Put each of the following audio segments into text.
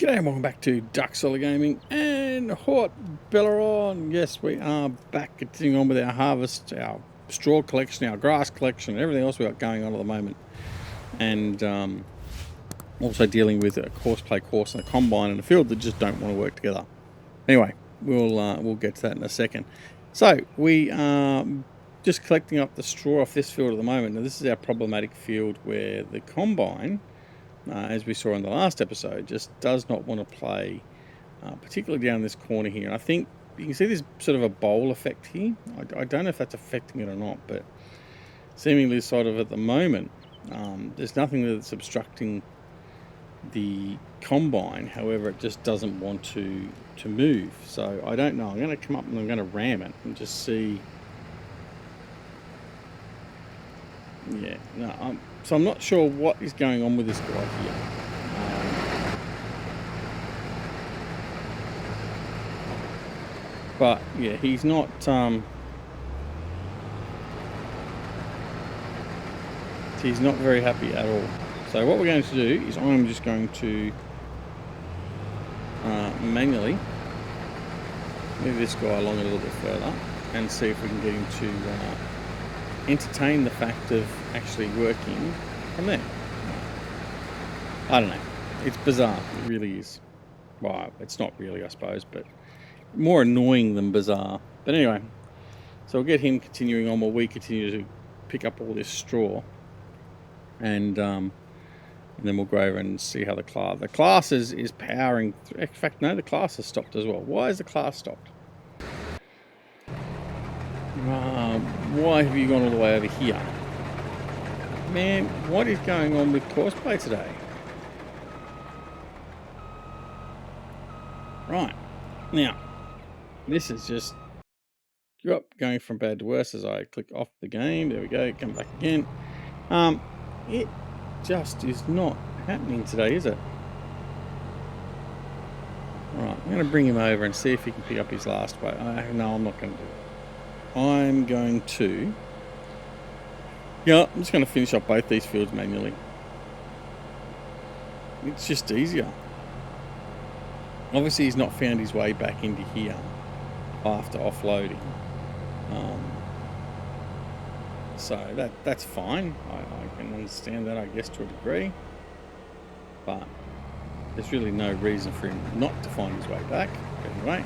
G'day and welcome back to Duck Solar Gaming and Haut-Beyleron. Yes, we are back continuing on with our harvest, our straw collection, our grass collection, and everything else we've got going on at the moment. And also dealing with a horseplay course and a combine and a field that just don't want to work together. Anyway, we'll get to that in a second. So we are just collecting up the straw off this field at the moment. Now this is our problematic field where the combine, as we saw in the last episode, just does not want to play, particularly down this corner here. And I think you can see there's sort of a bowl effect here. I don't know if that's affecting it or not, but seemingly sort of at the moment, there's nothing that's obstructing the combine. However, it just doesn't want to move. So I don't know. I'm going to come up and I'm going to ram it and just see. Yeah, no, so I'm not sure what is going on with this guy here. But yeah, he's not very happy at all. So what we're going to do is I'm just going to manually move this guy along a little bit further and see if we can get him to entertain the fact of actually working from there. I don't know. It's bizarre. It really is. Well, it's not really, I suppose, but more annoying than bizarre. But anyway, so we'll get him continuing on while we continue to pick up all this straw, and then we'll go over and see how the class is powering. In fact, no, the class has stopped as well. Why is the class stopped? Why have you gone all the way over here? Man, what is going on with courseplay today? Right, now, this is just going from bad to worse as I click off the game. There we go, come back again. It just is not happening today, is it? Right, I'm going to bring him over and see if he can pick up his last weight. No, I'm not going to do it. I'm going to... Yeah, I'm just going to finish up both these fields manually. It's just easier. Obviously, he's not found his way back into here after offloading. So that's fine. I can understand that, I guess, to a degree. But there's really no reason for him not to find his way back. But anyway,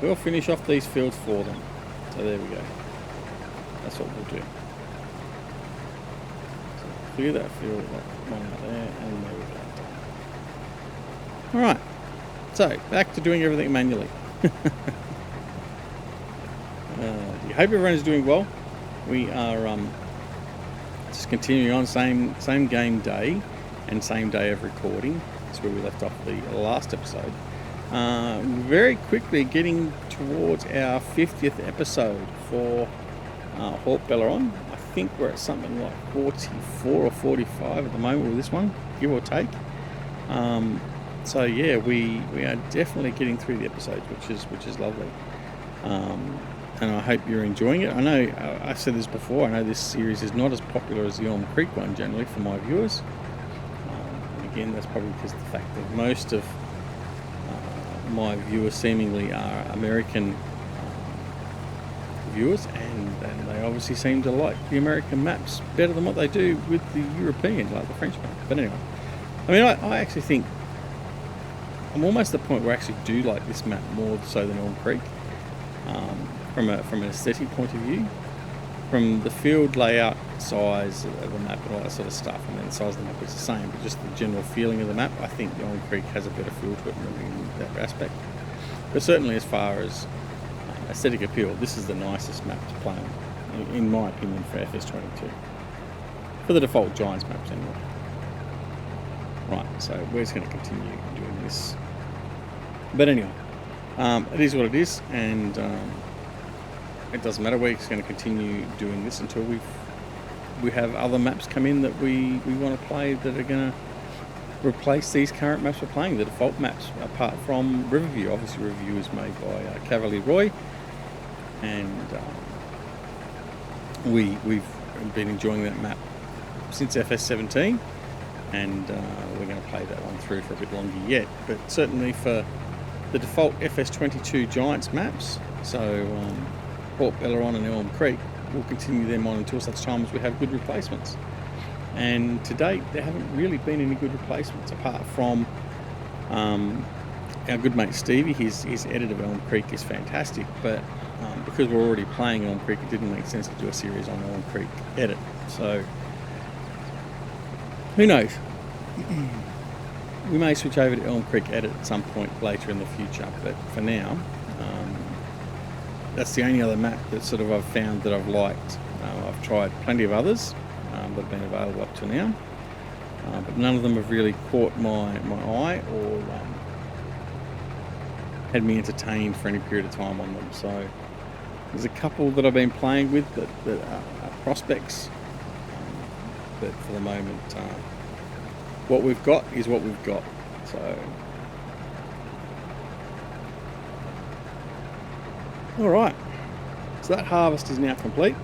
we'll finish off these fields for them. So there we go. That's what we'll do. So clear that field, that one out there, and there we go. Alright, so back to doing everything manually. I hope everyone is doing well. We are just continuing on, same game day and same day of recording. That's where we left off the last episode. Very quickly getting towards our 50th episode for Haut-Beyleron. I think we're at something like 44 or 45 at the moment with this one, give or take. So yeah, we are definitely getting through the episodes, which is lovely. And I hope you're enjoying it. I know I've said this before. I know this series is not as popular as the Elm Creek one generally for my viewers. Again, that's probably because of the fact that most of my viewers seemingly are American viewers, and they obviously seem to like the American maps better than what they do with the European, like the French map. But anyway, I mean, I actually think I'm almost at the point where I actually do like this map more so than Elm Creek, from an aesthetic point of view, from the field layout, size of the map and all that sort of stuff. I mean, the size of the map is the same, but just the general feeling of the map, I think Elm Creek has a better feel to it in that aspect. But certainly as far as aesthetic appeal, this is the nicest map to play on, in my opinion, for FS22. For the default Giants maps anyway. Right, so we're just going to continue doing this. But anyway, it is what it is, and it doesn't matter. We're just going to continue doing this until we have other maps come in that we want to play that are going to replace these current maps we're playing, the default maps, apart from Riverview. Obviously Riverview is made by Carraro, and we've been enjoying that map since FS17, and we're going to play that one through for a bit longer yet. But certainly for the default FS22 Giants maps, so Haut-Beyleron and Elm Creek, we'll continue them on until such time as we have good replacements. And to date, there haven't really been any good replacements apart from our good mate Stevie. His edit of Elm Creek is fantastic, but because we're already playing Elm Creek, it didn't make sense to do a series on Elm Creek edit. So who knows? We may switch over to Elm Creek edit at some point later in the future, but for now, that's the only other map that sort of I've found that I've liked. I've tried plenty of others that have been available up to now, but none of them have really caught my eye or had me entertained for any period of time on them. So there's a couple that I've been playing with that are prospects, but for the moment, what we've got is what we've got. So, all right. So that harvest is now complete.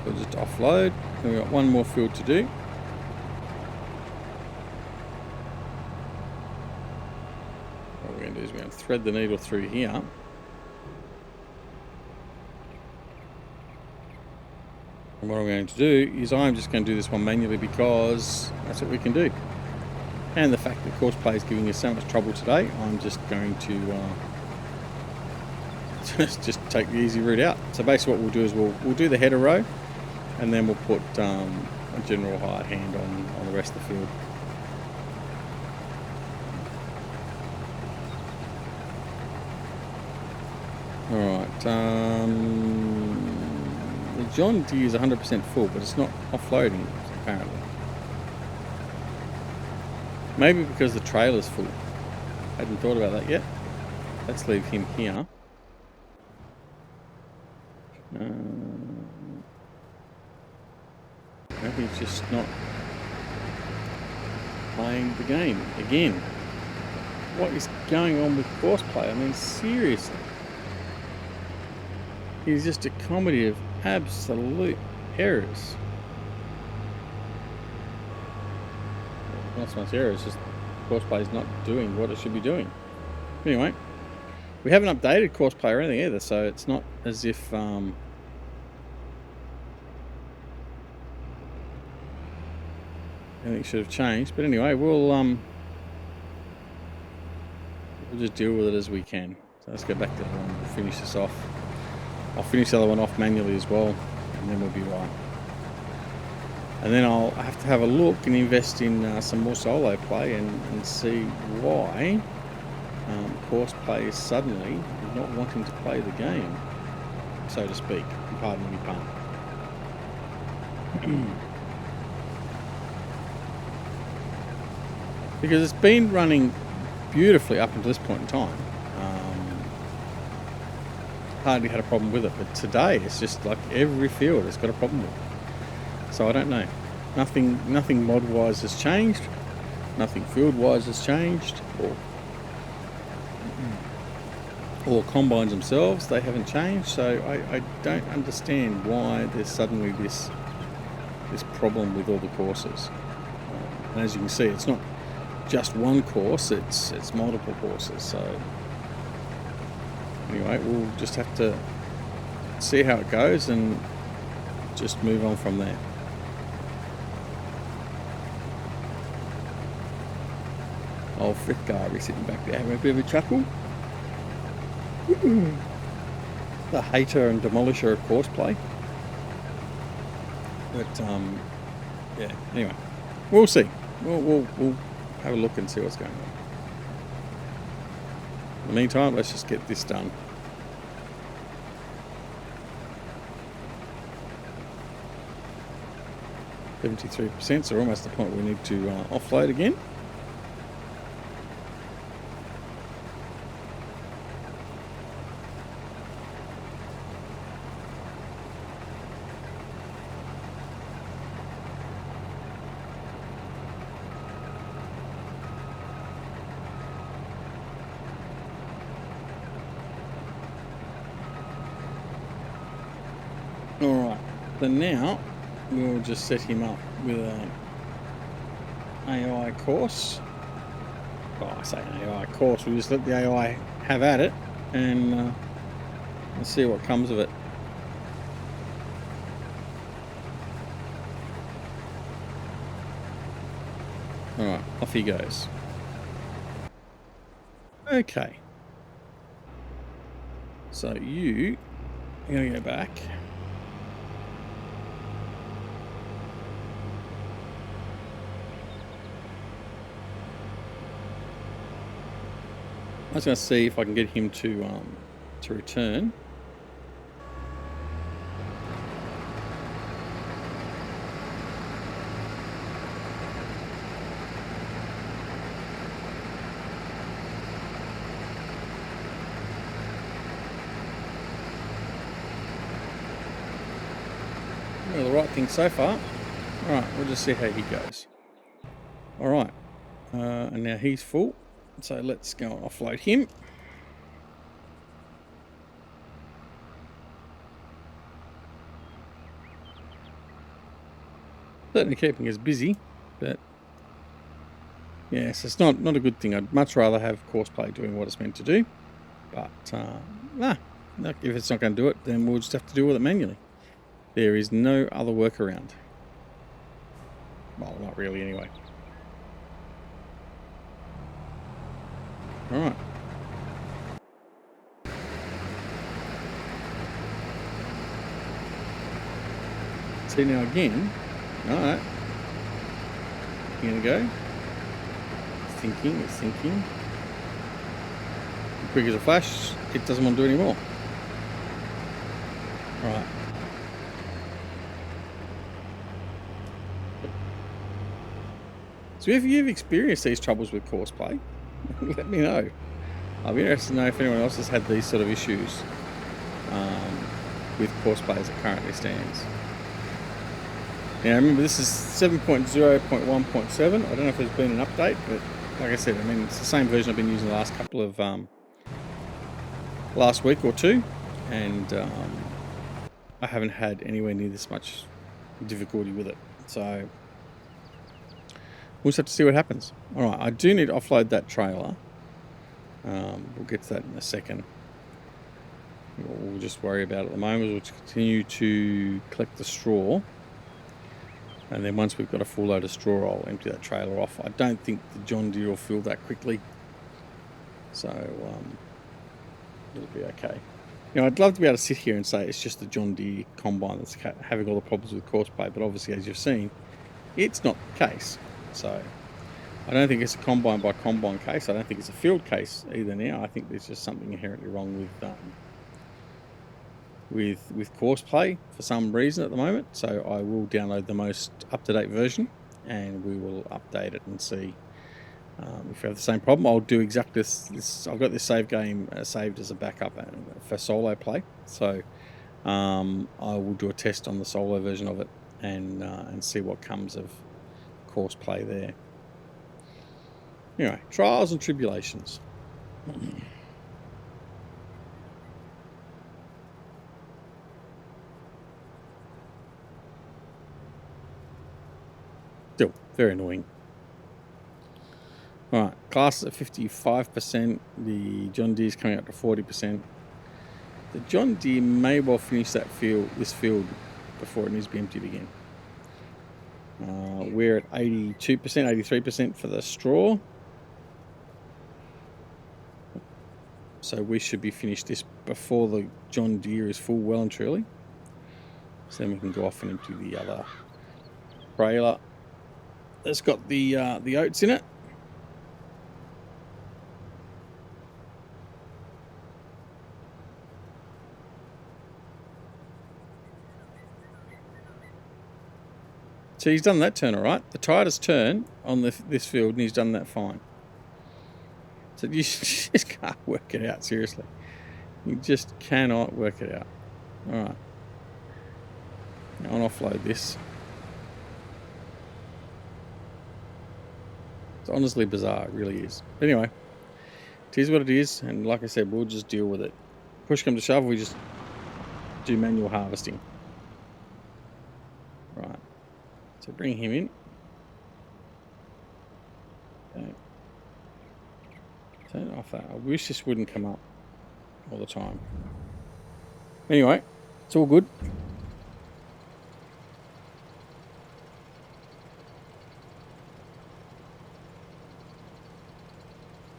We'll just offload. And we've got one more field to do. What we're going to do is we're going to thread the needle through here. And what I'm going to do is I'm just going to do this one manually because that's what we can do. And the fact that Courseplay is giving us so much trouble today, I'm just going to just take the easy route out. So basically what we'll do is we'll do the header row, and then we'll put a general hired hand on the rest of the field. Alright, the John Deere is 100% full, but it's not offloading, apparently. Maybe because the trailer's full. Hadn't thought about that yet. Let's leave him here. Maybe he's just not playing the game again. What is going on with Courseplay? I mean, seriously. He's just a comedy of absolute errors. Not so much errors, just Courseplay is not doing what it should be doing. Anyway, we haven't updated Courseplay or anything either, so it's not as if anything should have changed. But anyway, we'll just deal with it as we can. So let's go back to that one and finish this off. I'll finish the other one off manually as well, and then we'll be right. And then I'll have to have a look and invest in some more solo play and see why Courseplay is suddenly not wanting to play the game, so to speak. Pardon me, pun. Because it's been running beautifully up until this point in time. Hardly had a problem with it, but today it's just like every field has got a problem with it. So I don't know. Nothing mod-wise has changed. Nothing field-wise has changed. Or combines themselves, they haven't changed. So I don't understand why there's suddenly this problem with all the courses. And as you can see, it's not just one course, it's multiple courses. So anyway, we'll just have to see how it goes and just move on from there. Old Frick Garvey sitting back there having a bit of a chuckle. The hater and demolisher of Courseplay. But yeah, anyway, we'll see. We'll have a look and see what's going on. In the meantime, let's just get this done. %, so we're almost at the point we need to offload again. Alright, then now we'll just set him up with an AI course. Well, I say an AI course, we'll just let the AI have at it and see what comes of it. Alright, off he goes. Okay. So you're going to go back. I was going to see if I can get him to return. Well, the right thing so far. Alright, we'll just see how he goes. Alright, and now he's full. So let's go and offload him. Certainly keeping us busy, but yes, it's not a good thing. I'd much rather have courseplay doing what it's meant to do. But if it's not going to do it, then we'll just have to deal with it manually. There is no other workaround. Well, not really anyway. Alright. See now again. Alright. You gonna go? It's thinking. Quick as a flash, it doesn't want to do any more. Right. So if you've experienced these troubles with courseplay, let me know. I'll be interested to know if anyone else has had these sort of issues with courseplay as it currently stands. Now remember, this is 7.0.1.7. I don't know if there's been an update, but like I said, I mean, it's the same version I've been using the last couple of last week or two, and I haven't had anywhere near this much difficulty with it. So we'll just have to see what happens. All right, I do need to offload that trailer. We'll get to that in a second. What we'll just worry about at the moment is we'll continue to collect the straw. And then once we've got a full load of straw, I'll empty that trailer off. I don't think the John Deere will fill that quickly. So it'll be okay. You know, I'd love to be able to sit here and say it's just the John Deere combine that's having all the problems with courseplay. But obviously, as you've seen, it's not the case. So I don't think it's a combine by combine case. I don't think it's a field case either now. I think there's just something inherently wrong with courseplay for some reason at the moment. So I will download the most up-to-date version and we will update it and see if we have the same problem. I'll do exactly this. I've got this save game saved as a backup for solo play. So I will do a test on the solo version of it and see what comes of courseplay there. Anyway, trials and tribulations. Still very annoying. Alright, class is at 55%. The John Deere's coming up to 40%. The John Deere may well finish this field before it needs to be emptied again. We're at 82%, 83% for the straw. So we should be finished this before the John Deere is full, well and truly. So then we can go off and empty the other trailer that's got the oats in it. So he's done that turn all right. The tightest turn on this field, and he's done that fine. So you just can't work it out, seriously. You just cannot work it out. All right. Now I'll offload this. It's honestly bizarre, it really is. But anyway, it is what it is, and like I said, we'll just deal with it. Push come to shove, we just do manual harvesting. Right. So bring him in. Okay. Turn off that. I wish this wouldn't come up all the time. Anyway, it's all good.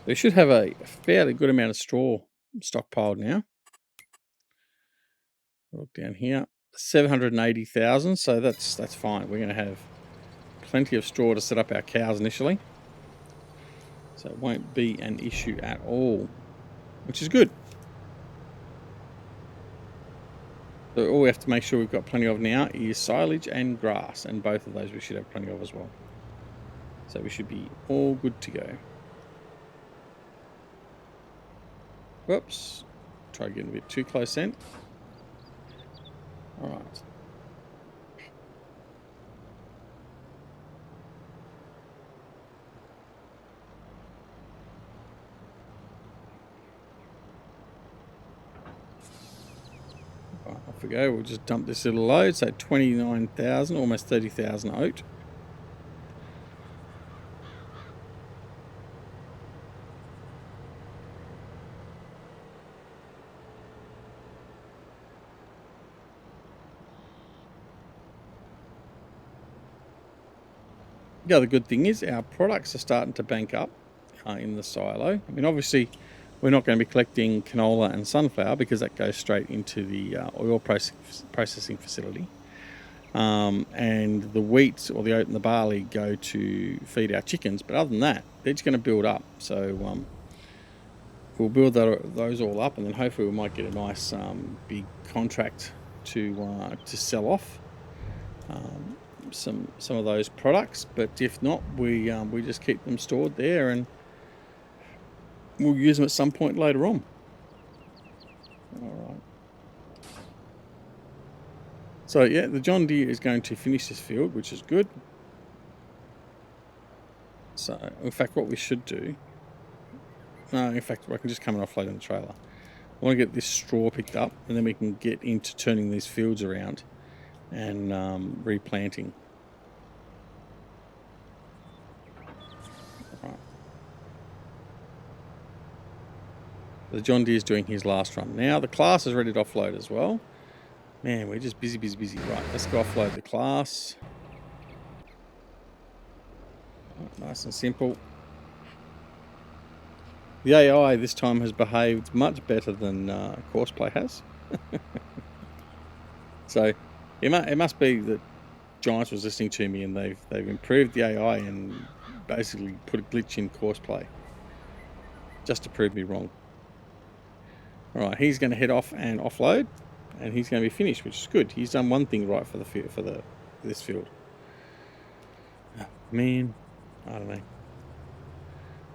We should have a fairly good amount of straw stockpiled now. Look down here, 780,000. So that's fine. We're going to have plenty of straw to set up our cows initially, so it won't be an issue at all, which is good. So all we have to make sure we've got plenty of now is silage and grass, and both of those we should have plenty of as well. So we should be all good to go. Whoops, try getting a bit too close then. All right. Right, off we go. We'll just dump this little load. So 29,000, almost 30,000 oat. The other good thing is our products are starting to bank up in the silo. I mean, obviously, we're not going to be collecting canola and sunflower because that goes straight into the oil processing facility. And the wheat or the oat and the barley go to feed our chickens. But other than that, they're just going to build up. So we'll build those all up, and then hopefully we might get a nice big contract to sell off some of those products. But if not, we just keep them stored there, and we'll use them at some point later on. All right. So yeah, the John Deere is going to finish this field, which is good. So in fact, what we should do, in fact, I can just come and offload in the trailer. I want to get this straw picked up, and then we can get into turning these fields around and replanting. Right. The John Deere is doing his last run now. The class is ready to offload as well. Man, we're just busy. Right, let's go offload the class. Nice and simple. The AI this time has behaved much better than Courseplay has. So it must be that Giants was listening to me, and they've improved the AI and basically put a glitch in Courseplay just to prove me wrong. All right, he's going to head off and offload, and he's going to be finished, which is good. He's done one thing right for this field. Oh, man, I don't know.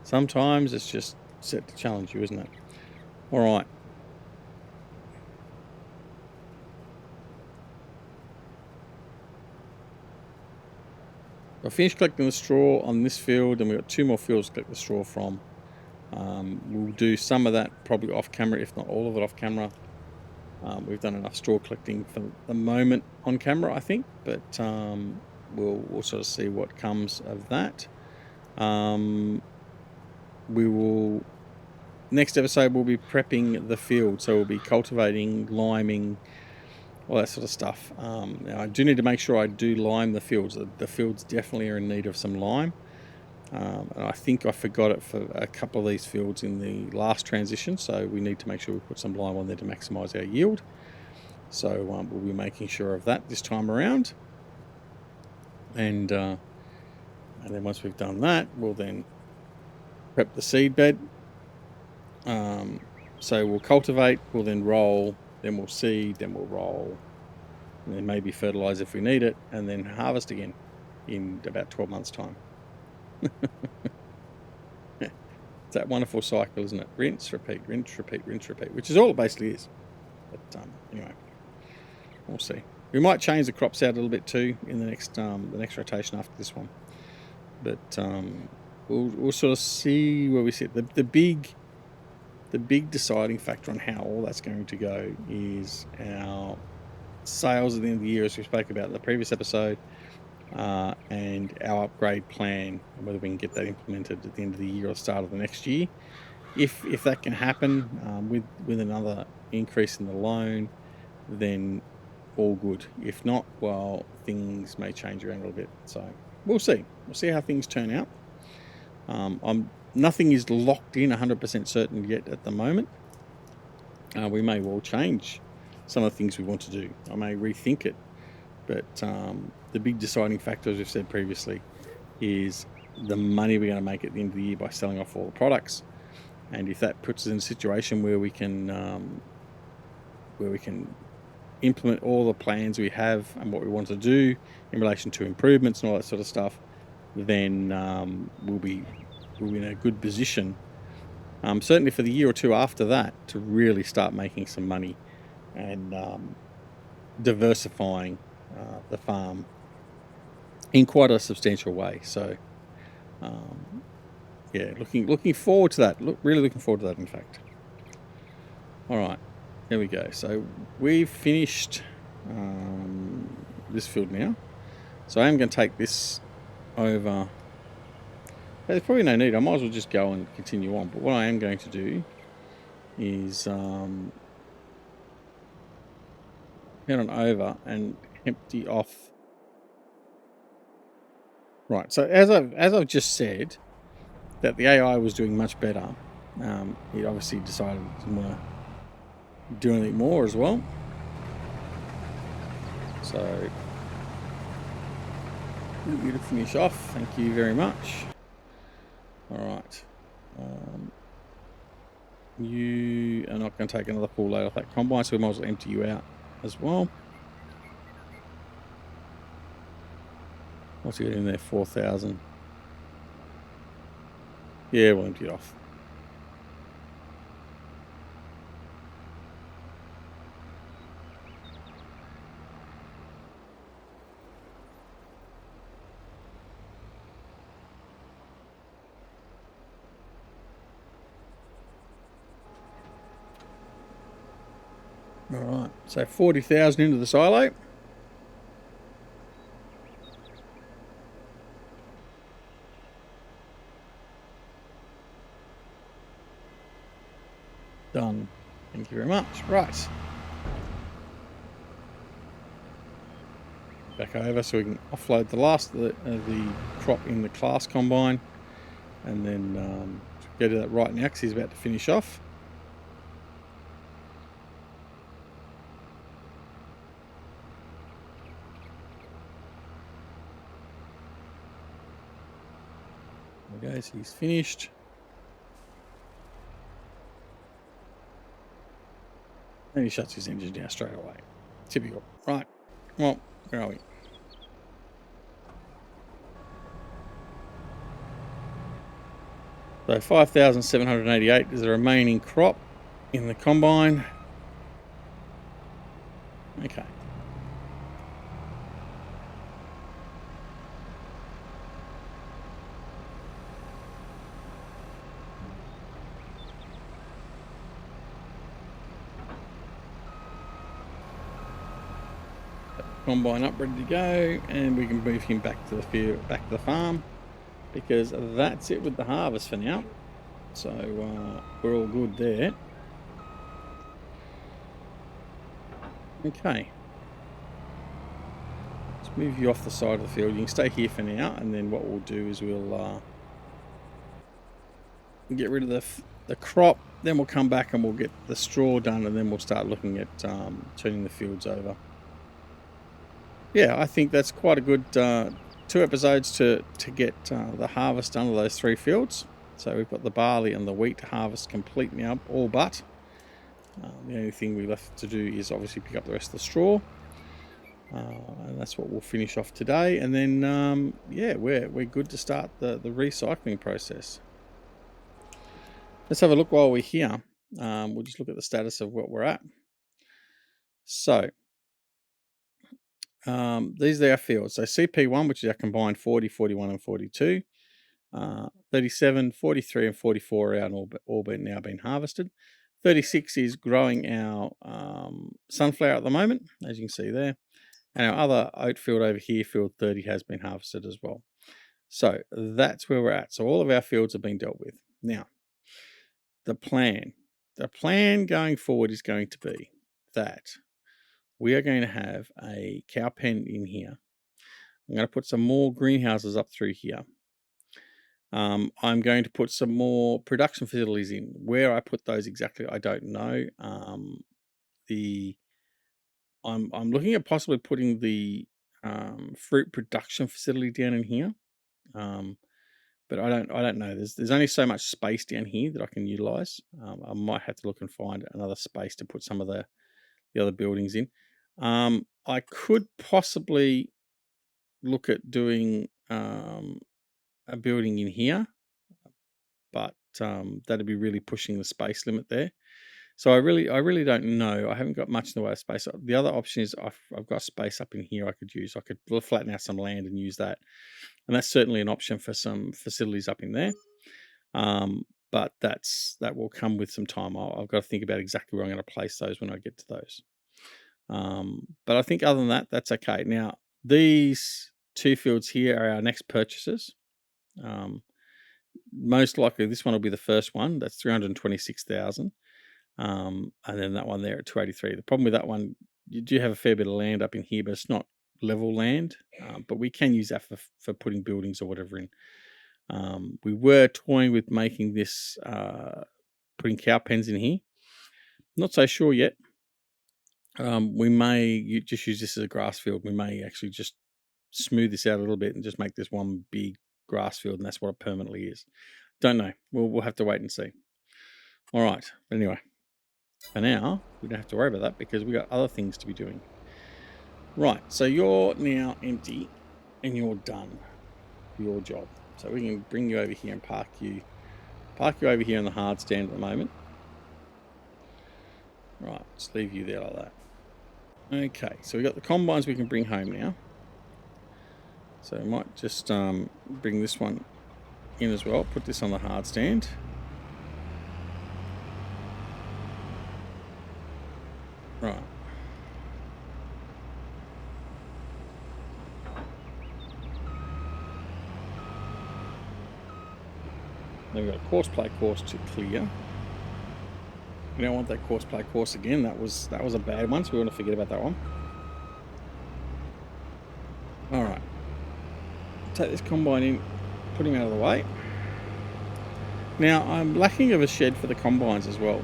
Sometimes it's just set to challenge you, isn't it? All right. I finished collecting the straw on this field, and we've got 2 more fields to collect the straw from. We'll do some of that probably off camera, if not all of it off camera. We've done enough straw collecting for the moment on camera, I think, but we'll sort of see what comes of that. Next episode we'll be prepping the field, so we'll be cultivating, liming, all that sort of stuff. Now I do need to make sure I do lime the fields. The fields definitely are in need of some lime. And I think I forgot it for a couple of these fields in the last transition, so we need to make sure we put some lime on there to maximise our yield. So we'll be making sure of that this time around. And then once we've done that, we'll then prep the seed bed. So we'll cultivate, we'll then roll, then we'll seed, then we'll roll, and then maybe fertilise if we need it, and then harvest again in about 12 months' time. It's that wonderful cycle, isn't it? Rinse, repeat, rinse, repeat, rinse, repeat, which is all it basically is. But anyway, we'll see. We might change the crops out a little bit too in the next rotation after this one. But we'll sort of see where we sit. The big deciding factor on how all that's going to go is our sales at the end of the year, as we spoke about in the previous episode, and our upgrade plan, and whether we can get that implemented at the end of the year or start of the next year. If that can happen with another increase in the loan, then all good. If not, well, things may change around a little bit. So we'll see. We'll see how things turn out. Nothing is locked in 100% certain yet at the moment. We may well change some of the things we want to do. I may rethink it. But the big deciding factor, as we've said previously, is the money we're going to make at the end of the year by selling off all the products. And if that puts us in a situation where we can implement all the plans we have and what we want to do in relation to improvements and all that sort of stuff, then we'll be in a good position, certainly for the year or two after that, to really start making some money and diversifying the farm in quite a substantial way. So yeah, looking forward to that. Really looking forward to that, in fact. All right, there we go. So we've finished this field now. So I am going to take this over. There's probably no need. I might as well just go and continue on. But what I am going to do is head on over and empty off. Right. So as I've just said, that the AI was doing much better. He obviously decided he didn't want to do anything more as well. So you to finish off. Thank you very much. All right. You are not going to take another full load off that combine, so we might as well empty you out as well. What's he got in there? 4,000. Yeah, we'll empty it off. All right, so 40,000 into the silo. Done. Thank you very much. Right. Back over so we can offload the last of the crop in the class combine, and then go to that right now because he's about to finish off. There we go, so he's finished. And he shuts his engine down straight away. Typical. Right. Well, where are we? So 5,788 is the remaining crop in the combine. Okay. Combine up, ready to go, and we can move him back to the field, back to the farm, because that's it with the harvest for now. So we're all good there. Okay, let's move you off the side of the field. You can stay here for now, and then what we'll do is we'll get rid of the crop. Then we'll come back and we'll get the straw done, and then we'll start looking at turning the fields over. Yeah, I think that's quite a good 2 episodes to get the harvest done of those 3 fields. So we've got the barley and the wheat harvest complete now, all but. The only thing we left to do is obviously pick up the rest of the straw. And that's what we'll finish off today. And then, yeah, we're good to start the recycling process. Let's have a look while we're here. We'll just look at the status of what we're at. So these are our fields. So CP1, which is our combined 40, 41 and 42. 37, 43 and 44 are out and all but now been harvested. 36 is growing our sunflower at the moment, as you can see there. And our other oat field over here, field 30, has been harvested as well. So that's where we're at. So all of our fields have been dealt with. Now, the plan going forward is going to be that we are going to have a cow pen in here. I'm going to put some more greenhouses up through here. I'm going to put some more production facilities in. Where I put those exactly, I don't know. I'm looking at possibly putting the fruit production facility down in here. But I don't know. There's only so much space down here that I can utilize. I might have to look and find another space to put some of the other buildings in. I could possibly look at doing a building in here, but that'd be really pushing the space limit there. So I really don't know. I haven't got much in the way of space. The other option is I've got space up in here I could use. I could flatten out some land and use that. And that's certainly an option for some facilities up in there. But that will come with some time. I've got to think about exactly where I'm going to place those when I get to those. But I think other than that, that's okay. Now, these two fields here are our next purchases. Most likely this one will be the first one. That's 326,000. And then that one there at 283. The problem with that one, you do have a fair bit of land up in here, but it's not level land. But we can use that for putting buildings or whatever in. We were toying with making this, putting cow pens in here. Not so sure yet. We may just use this as a grass field. We may actually just smooth this out a little bit and just make this one big grass field, and that's what it permanently is. Don't know. We'll have to wait and see. All right. Anyway, for now, we don't have to worry about that because we got other things to be doing. Right. So you're now empty and you're done for your job. So we can bring you over here and park you over here in the hard stand at the moment. Right. Just leave you there like that. Okay. So we got the combines we can bring home now. So I might just bring this one in as well. Put this on the hard stand. Right. Then we've got a course play course to clear. We don't want that course play course again. That was a bad one, so we want to forget about that one. All right. Take this combine in, put him out of the way. Now, I'm lacking of a shed for the combines as well.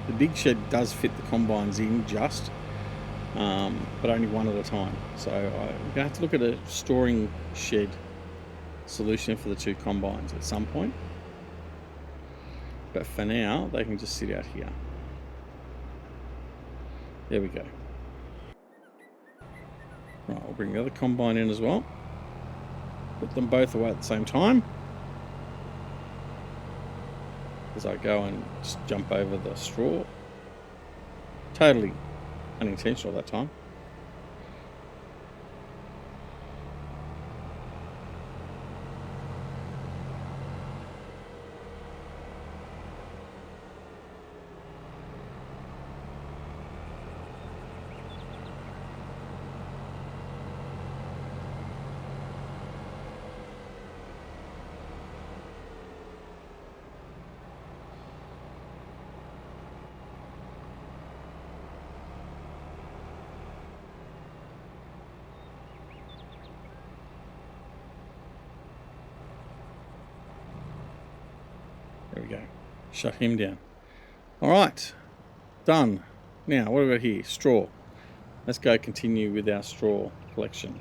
The big shed does fit the combines in just, but only one at a time. So I'm going to have to look at a storing shed solution for the two combines at some point. But for now, they can just sit out here. There we go. Right, I'll bring the other combine in as well. Put them both away at the same time. As I go and just jump over the straw. Totally unintentional that time. There we go. Shut him down. All right. Done. Now, what have we got here? Straw. Let's go continue with our straw collection.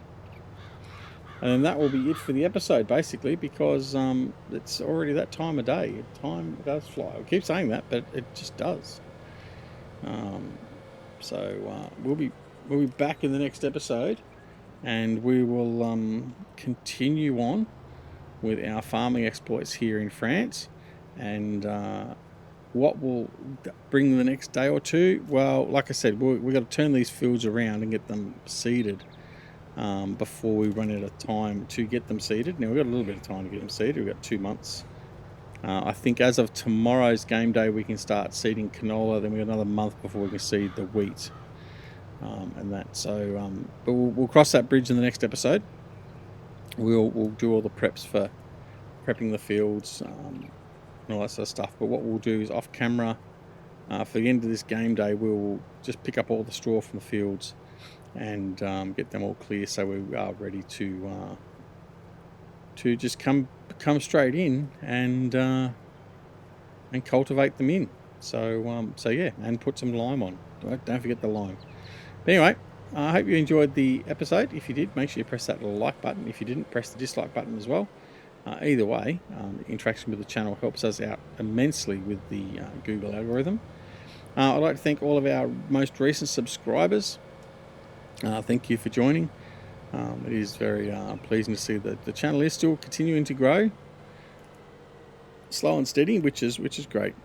And then that will be it for the episode, basically, because it's already that time of day. Time does fly. I keep saying that, but it just does. So we'll be back in the next episode, and we will continue on with our farming exploits here in France. And what will bring the next day or two? Well, like I said, we've got to turn these fields around and get them seeded before we run out of time to get them seeded. Now, we've got a little bit of time to get them seeded. We've got 2 months I think as of tomorrow's game day, we can start seeding canola. Then we got another month before we can seed the wheat and that. So, but we'll cross that bridge in the next episode. We'll do all the preps for prepping the fields and all that sort of stuff. But what we'll do is off camera, for the end of this game day, we'll just pick up all the straw from the fields and get them all clear, so we are ready to just come straight in and cultivate them in. So yeah, and put some lime on. Don't forget the lime. But anyway, I hope you enjoyed the episode. If you did, make sure you press that like button. If you didn't, press the dislike button as well. Either way, interaction with the channel helps us out immensely with the Google algorithm. I'd like to thank all of our most recent subscribers. Thank you for joining. It is very pleasing to see that the channel is still continuing to grow, slow and steady, which is great.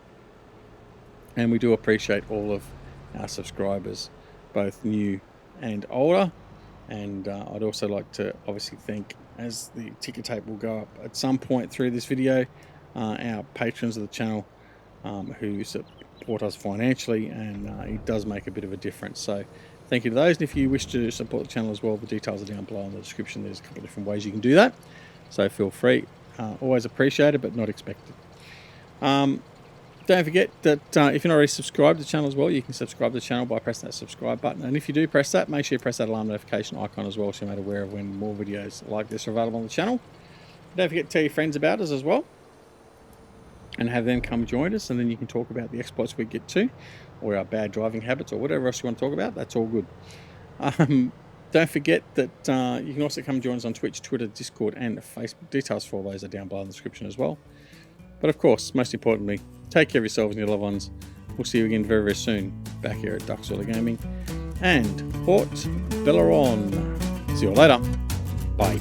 And we do appreciate all of our subscribers, both new and older. And I'd also like to obviously thank, as the ticker tape will go up at some point through this video, our patrons of the channel who support us financially, and it does make a bit of a difference. So thank you to those. And if you wish to support the channel as well, the details are down below in the description. There's a couple of different ways you can do that, so feel free. Always appreciated, but not expected. Don't forget that if you're not already subscribed to the channel as well, you can subscribe to the channel by pressing that subscribe button. And if you do press that, make sure you press that alarm notification icon as well, so you're made aware of when more videos like this are available on the channel. Don't forget to tell your friends about us as well, and have them come join us, and then you can talk about the exploits we get to, or our bad driving habits, or whatever else you want to talk about. That's all good. Don't forget that you can also come join us on Twitch, Twitter, Discord, and Facebook. Details for all those are down below in the description as well. But of course, most importantly, take care of yourselves and your loved ones. We'll see you again very, very soon back here at Ducksoiler Gaming and Haut-Beyleron. See you later. Bye.